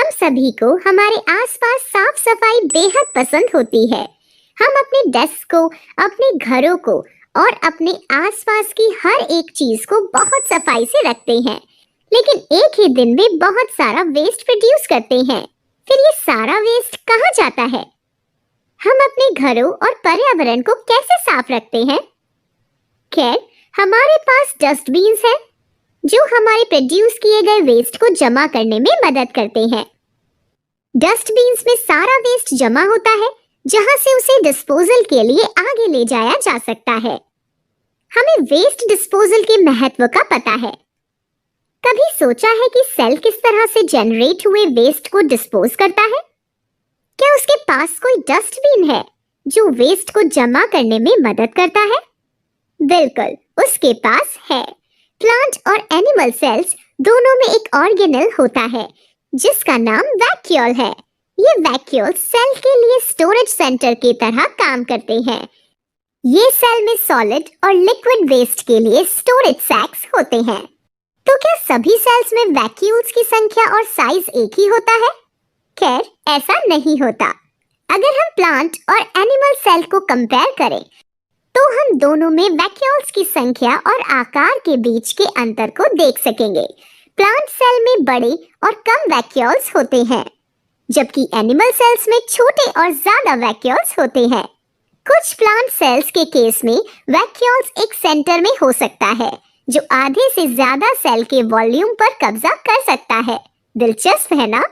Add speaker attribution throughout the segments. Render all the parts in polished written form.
Speaker 1: हम सभी को हमारे आसपास साफ सफाई बेहद पसंद होती है। हम अपने डेस्क को, अपने घरों को और अपने आसपास की हर एक चीज को बहुत सफाई से रखते हैं, लेकिन एक ही दिन में बहुत सारा वेस्ट प्रोड्यूस करते हैं। फिर ये सारा वेस्ट कहाँ जाता है? हम अपने घरों और पर्यावरण को कैसे साफ रखते हैं? खैर, हमारे पास डस्टबिन्स हैं जो हमारे प्रोड्यूस किए गए वेस्ट को जमा करने में मदद करते हैं। डस्टबिन्स में सारा वेस्ट जमा होता है, जहां से उसे डिस्पोजल के लिए आगे ले जाया जा सकता है। हमें वेस्ट डिस्पोजल के महत्व का पता है। कभी सोचा है कि सेल किस तरह से जनरेट हुए वेस्ट को डिस्पोज करता है? क्या उसके पास कोई डस्टबिन है जो वेस्ट को जमा करने में मदद करता है? बिल्कुल, उसके पास है। प्लांट और एनिमल सेल्स दोनों में एक ऑर्गेनेल होता है जिसका नाम वैक्यूल है। ये वैक्यूल सेल के लिए स्टोरेज सेंटर की तरह काम करते हैं। ये सेल में सॉलिड और लिक्विड वेस्ट के लिए स्टोरेज सैक्स होते हैं। तो क्या सभी सेल्स में वैक्यूल्स की संख्या और साइज एक ही होता है? खैर, ऐसा नहीं होता। अगर हम प्लांट और एनिमल सेल को कंपेयर करें तो हम दोनों में वैक्यूल्स की संख्या और आकार के बीच के अंतर को देख सकेंगे। प्लांट सेल में बड़े और कम वैक्यूल्स होते हैं, जबकि एनिमल सेल्स में छोटे और ज्यादा वैक्यूल्स होते हैं। कुछ प्लांट सेल्स के केस में वैक्यूल्स एक सेंटर में हो सकता है जो आधे से ज्यादा सेल के वॉल्यूम पर कब्जा कर सकता है। दिलचस्प है ना?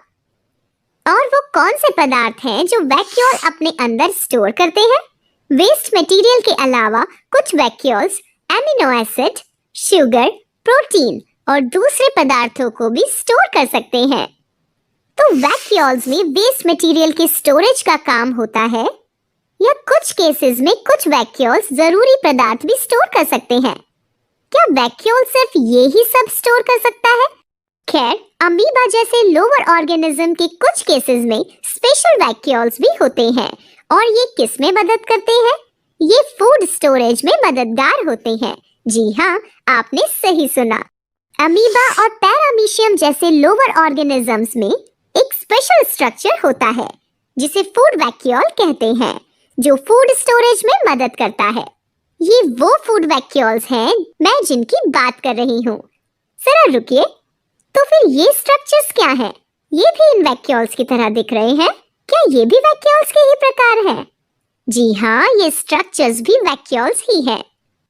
Speaker 1: और वो कौन से पदार्थ हैं जो वैक्यूल अपने अंदर स्टोर करते हैं? वेस्ट मटेरियल के अलावा कुछ vacuoles amino acid, sugar, protein और दूसरे पदार्थों को भी स्टोर कर सकते हैं। तो वैक्यूल्स में वेस्ट मटेरियल के स्टोरेज का काम होता है, या कुछ केसेस में कुछ वैक्यूल्स जरूरी पदार्थ भी स्टोर कर सकते हैं। क्या वैक्यूल सिर्फ ये ही सब स्टोर कर सकता है? खैर, अमीबा जैसे लोअर ऑर्गेनिज्म के कुछ केसेस में स्पेशल वैक्यूल्स भी होते हैं, और ये किस में मदद करते हैं? ये फूड स्टोरेज में मददगार होते हैं। जी हाँ, आपने सही सुना। अमीबा और पैरामीशियम जैसे लोअर ऑर्गेनिजम्स में एक स्पेशल स्ट्रक्चर होता है जिसे फूड वैक्यूल कहते हैं, जो फूड स्टोरेज में मदद करता है। ये वो फूड वैक्यूल्स हैं मैं जिनकी बात कर रही हूँ। जरा रुकिए, तो फिर ये स्ट्रक्चर्स क्या हैं? ये भी इन वैक्यूल्स की तरह दिख रहे हैं। क्या ये भी वैक्यूल्स के ही प्रकार हैं? जी हाँ, ये स्ट्रक्चर्स भी वैक्यूल्स ही हैं।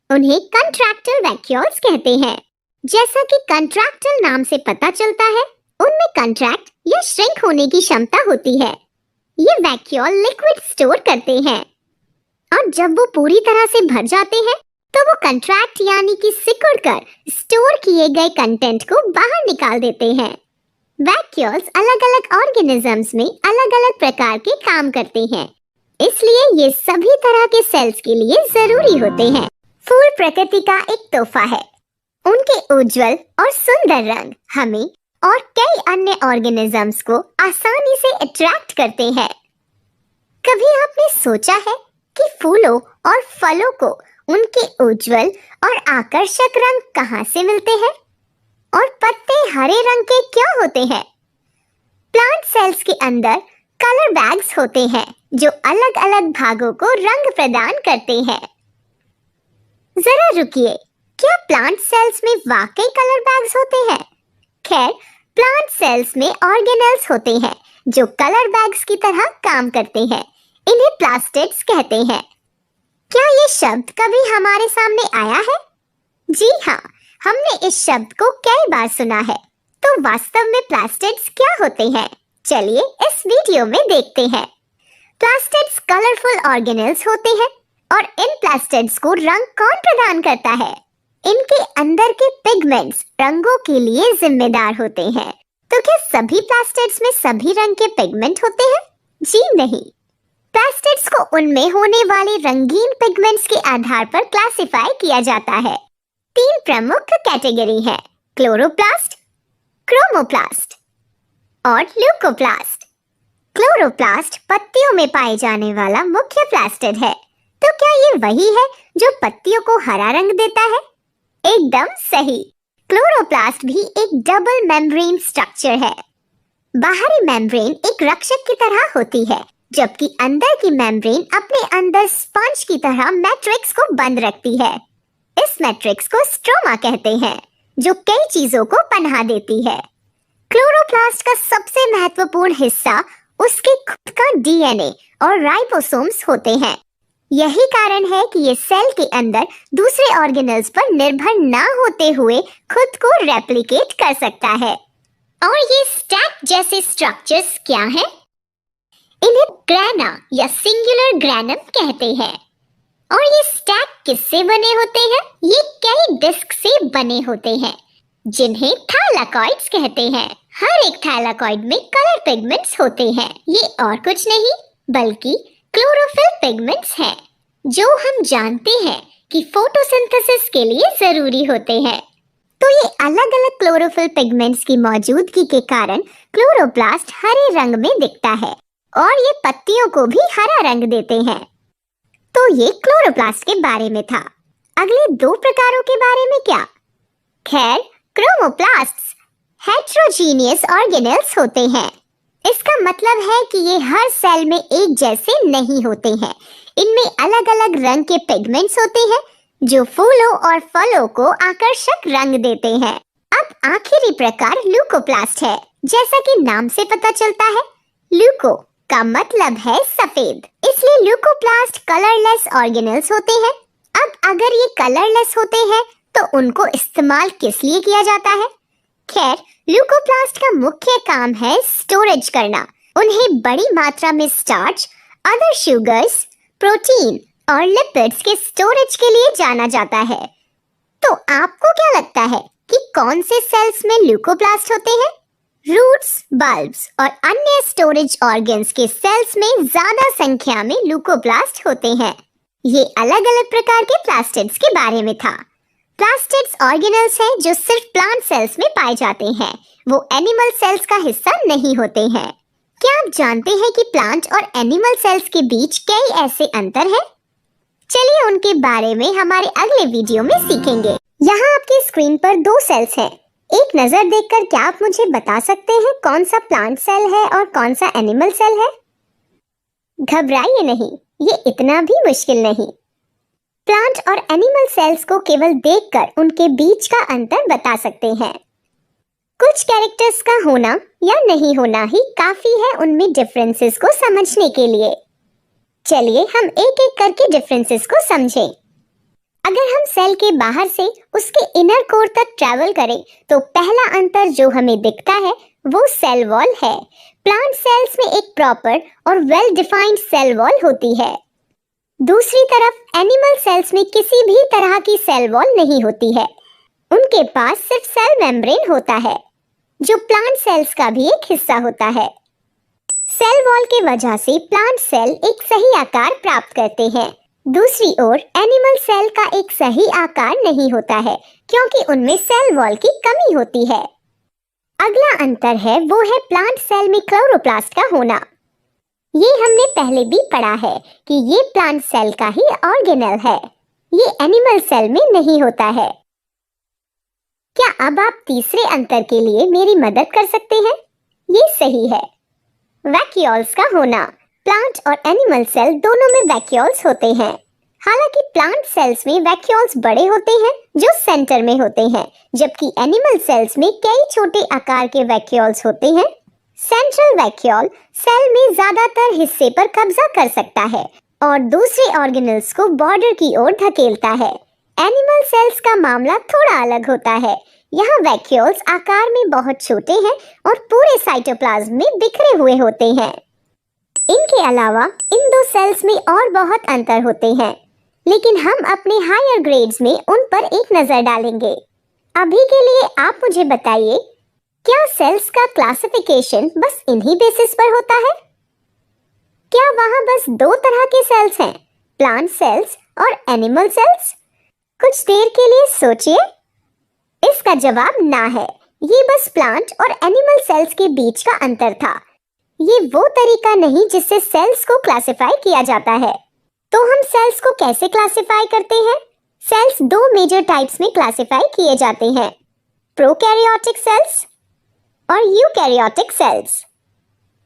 Speaker 1: उन्हें कंट्रैक्टाइल वैक्यूल्स कहते हैं। जैसा कि कंट्रैक्टाइल नाम से पता चलता है, उनमें कंट्रैक्ट या श्रिंक होने की क्षमता होती है। ये वैक्यूल लिक्विड स्टोर करते हैं, और जब वो पूरी तरह से भर जाते हैं तो वो कंट्रैक्ट यानी कि सिकुड़कर स्टोर किए गए कंटेंट को बाहर निकाल देते हैं। वैक्यूल्स अलग-अलग ऑर्गेनिजम्स में अलग-अलग प्रकार के काम करते हैं, इसलिए ये सभी तरह के सेल्स के लिए जरूरी होते हैं। फूल प्रकृति का एक तोहफा है। उनके उज्जवल और सुंदर रंग हमें और कई अन्य ऑर्गेनिजम्स को आसानी से अट्रैक्ट करते हैं। कभी आपने सोचा है कि फूलों और फलों को उनके उज्जवल और आकर्षक रंग कहाँ से मिलते हैं? और पत्ते हरे रंग के क्यों होते हैं? प्लांट सेल्स के अंदर कलर बैग्स होते हैं जो अलग-अलग भागों को रंग प्रदान करते हैं। जरा रुकिए, क्या प्लांट सेल्स में वाकई कलर बैग्स होते हैं? खैर, प्लांट सेल्स में ऑर्गेनेल्स होते हैं जो कलर बैग्स की तरह काम करते हैं। इन्हें प्लास्टिड्स कहते हैं। क्या ये शब्द कभी हमारे सामने आया है? जी हाँ, हमने इस शब्द को कई बार सुना है। तो वास्तव में प्लास्टिड्स क्या होते हैं? चलिए इस वीडियो में देखते हैं। प्लास्टिड्स कलरफुल ऑर्गेनेल्स होते हैं, और इन प्लास्टिड्स को रंग कौन प्रदान करता है? इनके अंदर के पिगमेंट्स रंगों के लिए जिम्मेदार होते हैं। तो क्या सभी प्लास्टिड्स में सभी रंग के पिगमेंट होते हैं? जी नहीं। प्लास्टिड्स को उनमें होने वाले रंगीन पिगमेंट्स के आधार पर क्लासिफाई किया जाता है। 3 प्रमुख कैटेगरी है: क्लोरोप्लास्ट, क्रोमोप्लास्ट और ल्यूकोप्लास्ट। क्लोरोप्लास्ट पत्तियों में पाए जाने वाला मुख्य प्लास्टिड है। तो क्या ये वही है जो पत्तियों को हरा रंग देता है? एकदम सही। क्लोरोप्लास्ट भी एक डबल मेम्ब्रेन स्ट्रक्चर है। बाहरी मेम्ब्रेन एक रक्षक की तरह होती है, जबकि अंदर की मेम्ब्रेन अपने अंदर स्पंज की तरह मैट्रिक्स को बंद रखती है। इस मैट्रिक्स को स्ट्रोमा कहते हैं, जो कई चीजों को पनाह देती है। क्लोरोप्लास्ट का सबसे महत्वपूर्ण हिस्सा उसके खुद का डीएनए और राइबोसोम्स होते हैं। यही कारण है कि ये सेल के अंदर दूसरे ऑर्गेनल्स पर निर्भर ना होते हुए खुद को रेप्लिकेट कर सकता है। और ये स्टैक जैसे स्ट्रक्चर्स क्या हैं? इन्हें ग्रैना या सिंगुलर ग्रैनम कहते हैं। और ये स्टैक किससे बने होते हैं? ये कई डिस्क से बने होते हैं, जिन्हें थैलाकॉइड्स कहते हैं। हर एक थैलाकॉइड में कलर पिगमेंट्स होते हैं। ये और कुछ नहीं बल्कि क्लोरोफिल पिगमेंट्स हैं, जो हम जानते हैं कि फोटोसिंथेसिस के लिए जरूरी होते हैं। तो ये अलग अलग क्लोरोफिल पिगमेंट्स की मौजूदगी के कारण क्लोरोप्लास्ट हरे रंग में दिखता है और ये पत्तियों को भी हरा रंग देते हैं। तो ये क्लोरोप्लास्ट के बारे में था। अगले दो प्रकारों के बारे में क्या? खैर, क्रोमोप्लास्ट्स हेट्रोजीनियस ऑर्गेनेल्स होते हैं। इसका मतलब है कि ये हर सेल में एक जैसे नहीं होते हैं। इनमें अलग अलग रंग के पिगमेंट्स होते हैं, जो फूलों और फलों को आकर्षक रंग देते हैं। अब आखिरी प्रकार ल्यूकोप्लास्ट है। जैसा कि नाम से पता चलता है, ल्यूको का मतलब है सफेद, इसलिए ल्यूकोप्लास्ट कलरलेस ऑर्गेनेल्स होते हैं। अब अगर ये कलरलेस होते हैं तो उनको इस्तेमाल किस लिए किया जाता है? खैर, ल्यूकोप्लास्ट का मुख्य काम है स्टोरेज करना। उन्हें बड़ी मात्रा में स्टार्च, अदर शुगर्स, प्रोटीन और लिपिड्स के स्टोरेज के लिए जाना जाता है। तो आपको क्या लगता है कि कौन से सेल्स में ल्यूकोप्लास्ट होते हैं? रूट्स, बल्ब्स और अन्य स्टोरेज ऑर्गन्स के सेल्स में ज्यादा संख्या में ल्यूकोप्लास्ट होते हैं। ये अलग अलग प्रकार के प्लास्टिड्स के बारे में था। प्लास्टिड्स ऑर्गेनल्स हैं जो सिर्फ प्लांट सेल्स में पाए जाते हैं। वो एनिमल सेल्स का हिस्सा नहीं होते हैं। क्या आप जानते हैं कि प्लांट और एनिमल सेल्स के बीच कई ऐसे अंतर हैं? चलिए उनके बारे में हमारे अगले वीडियो में सीखेंगे। यहाँ आपकी स्क्रीन पर दो सेल्स हैं। एक नजर देखकर क्या आप मुझे बता सकते हैं कौन सा प्लांट सेल है और कौन सा एनिमल सेल है? घबराइए नहीं, ये इतना भी मुश्किल नहीं। प्लांट और एनिमल सेल्स को केवल देखकर उनके बीच का अंतर बता सकते हैं। कुछ कैरेक्टर्स का होना या नहीं होना ही काफी है उनमें डिफरेंसेस को समझने के लिए। चलिए हम एक एक करके डिफरेंसेस को समझें। अगर हम सेल के बाहर से उसके इनर कोर तक ट्रैवल करें तो पहला अंतर जो हमें दिखता है वो सेल वॉल है। प्लांट सेल्स में एक प्रॉपर और वेल डिफाइंड सेल वॉल होती है। दूसरी तरफ एनिमल सेल्स में किसी भी तरह की सेल वॉल नहीं होती है। उनके पास सिर्फ सेल मेम्ब्रेन होता है, जो प्लांट सेल्स का भी एक हिस्सा होता है। सेल वॉल की वजह से प्लांट सेल एक सही आकार प्राप्त करते हैं। दूसरी ओर एनिमल सेल का एक सही आकार नहीं होता है, क्योंकि उनमें सेल वॉल की कमी होती है। अगला अंतर है वो है प्लांट सेल में क्लोरोप्लास्ट का होना। ये हमने पहले भी पढ़ा है कि ये प्लांट सेल का ही ऑर्गेनेल है। ये एनिमल सेल में नहीं होता है। क्या अब आप तीसरे अंतर के लिए मेरी मदद कर सकते हैं? ये सही है, वैक्यूल्स का होना। प्लांट और एनिमल सेल दोनों में वैक्यूल्स होते हैं। हालांकि प्लांट सेल्स में वैक्यूल्स बड़े होते हैं जो सेंटर में होते हैं, जबकि एनिमल सेल्स में कई छोटे आकार के वैक्यूल्स होते हैं। सेंट्रल वैक्यूल सेल में ज्यादातर हिस्से पर कब्जा कर सकता है और दूसरे ऑर्गेनल्स को बॉर्डर की ओर धकेलता है। एनिमल सेल्स का मामला थोड़ा अलग होता है। यहाँ वैक्यूल्स आकार में बहुत छोटे हैं और पूरे साइटोप्लाज्म में बिखरे हुए होते हैं। इनके अलावा इन दो सेल्स में और बहुत अंतर होते हैं, लेकिन हम अपने हायर ग्रेड्स में उन पर एक नजर डालेंगे। अभी के लिए आप मुझे बताइए, क्या सेल्स का क्लासिफिकेशन बस इन्हीं बेसिस पर होता है? क्या वहाँ बस दो तरह के सेल्स हैं, प्लांट सेल्स और एनिमल सेल्स? कुछ देर के लिए सोचिए। इसका जवाब ना है। ये बस प्लांट और एनिमल सेल्स के बीच का अंतर था। ये वो तरीका नहीं जिससे सेल्स को क्लासिफाई किया जाता है। तो हम सेल्स को कैसे क्लासिफाई करते हैं? सेल्स दो मेजर टाइप्स में क्लासिफाई किए जाते हैं, प्रोकैरियोटिक सेल्स और यूकैरियोटिक सेल्स।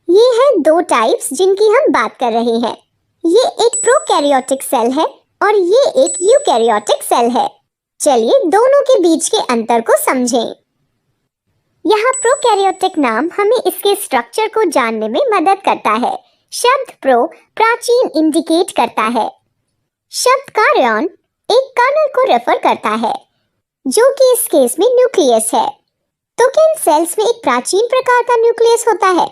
Speaker 1: ये हैं दो टाइप्स जिनकी हम बात कर रहे हैं। ये एक प्रोकैरियोटिक सेल है और ये एक यूकैरियोटिक सेल है। चलिए दोनों के बीच के अंतर को समझें। यहाँ प्रोकैरियोटिक नाम हमें इसके स्ट्रक्चर को जानने में मदद करता है। शब्द प्रो प्राचीन इंडिकेट करता है। शब्द कार्योन एक कर्नल को रेफर करता है, जो कि इस केस में न्यूक्लियस है। तो क्या इन सेल्स में एक प्राचीन प्रकार का न्यूक्लियस होता है?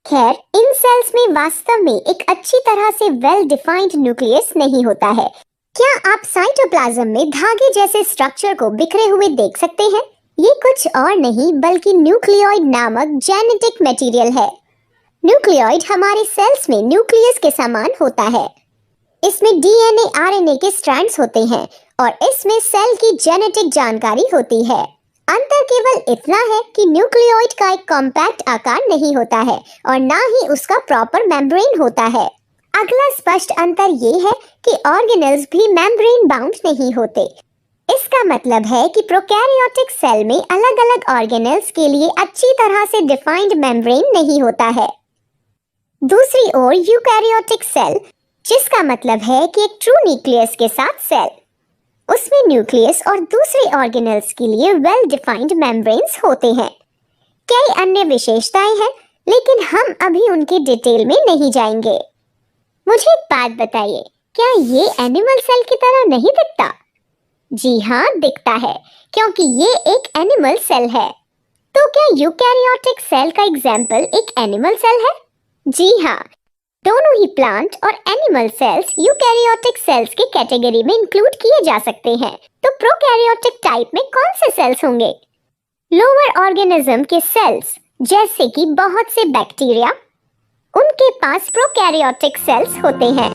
Speaker 1: खैर, इन सेल्स में वास्तव में एक अच्छी तरह से वेल डिफाइंड न्यूक्लियस नहीं होता है। क्या आप साइटोप्लाज्म में धागे जैसे स्ट्रक्चर को बिखरे हुए देख सकते हैं? ये कुछ और नहीं बल्कि न्यूक्लियोइड नामक जेनेटिक मटेरियल है। न्यूक्लियोइड हमारे सेल्स में न्यूक्लियस के समान होता है। इसमें डीएनए आरएनए के स्ट्रैंड्स होते हैं और इसमें सेल की जेनेटिक जानकारी होती है। अंतर केवल इतना है कि न्यूक्लियोइड का एक कॉम्पैक्ट आकार नहीं होता है और ना ही उसका प्रॉपर मेम्ब्रेन होता है। अगला स्पष्ट अंतर ये है कि ऑर्गेनेल्स भी मेम्ब्रेन बाउंड नहीं होते। इसका मतलब है कि प्रोकैरियोटिक सेल में अलग-अलग ऑर्गेनेल्स के लिए अच्छी तरह से डिफाइंड मेम्ब्रेन नहीं होता है। दूसरी ओर यूकैरियोटिक सेल, जिसका मतलब है कि एक ट्रू न्यूक्लियस के साथ सेल, उसमें न्यूक्लियस और दूसरे ऑर्गेनेल्स के लिए वेल डिफाइंड मेम्ब्रेन्स होते हैं। कई अन्य विशेषताएं हैं, लेकिन हम अभी उनके डिटेल में नहीं जाएंगे। मुझे एक बात बताइए, क्या ये एनिमल सेल की तरह नहीं दिखता? जी हाँ, दिखता है, क्योंकि ये एक एनिमल सेल है। तो क्या यूकैरियोटिक सेल का एग्जाम्पल एक एनिमल सेल है? जी हाँ, दोनों ही प्लांट और एनिमल सेल्स यूकैरियोटिक सेल्स की कैटेगरी में इंक्लूड किए जा सकते हैं। तो प्रोकैरियोटिक टाइप में कौन से सेल्स होंगे? लोअर ऑर्गेनिज्म के सेल्स, जैसे कि बहुत से बैक्टीरिया, उनके पास प्रोकैरियोटिक सेल्स होते हैं।